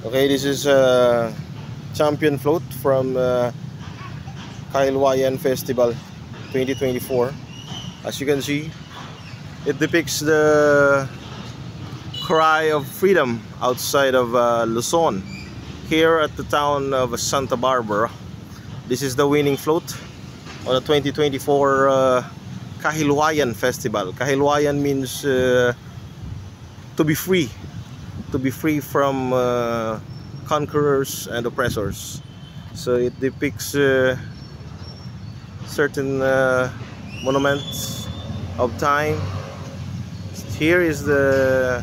Okay, this is a champion float from Kailwayan Festival 2024. As you can see, it depicts the cry of freedom outside of Luzon, here at the town of Santa Barbara. This is the winning float on the 2024 Kahilwayan Festival. Kahilwayan means to be free from conquerors and oppressors. So it depicts certain monuments of time. Here is the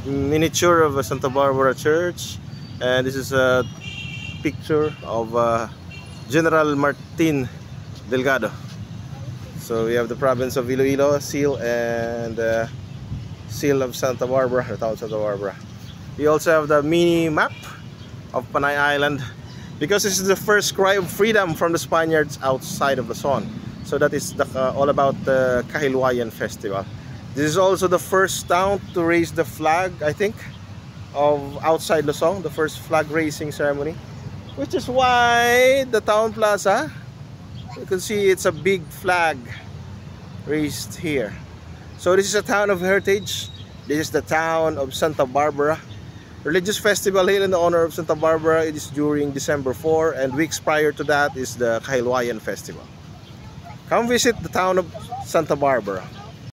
miniature of Santa Barbara Church, and this is a picture of General Martin Delgado. So we have the province of Iloilo seal and seal of Santa Barbara, the town of Santa Barbara. We also have the mini map of Panay Island, because this is the first cry of freedom from the Spaniards outside of Luzon. So that is all about the Kahilwayan Festival. This is also the first town to raise the flag, I think, of outside Luzon, the first flag raising ceremony, which is why the town plaza, you can see it's a big flag raised here. So this is a town of heritage. This is the town of Santa Barbara. Religious festival here in the honor of Santa Barbara. It is during December 4, and weeks prior to that is the Kahilwayan Festival. Come visit the town of Santa Barbara.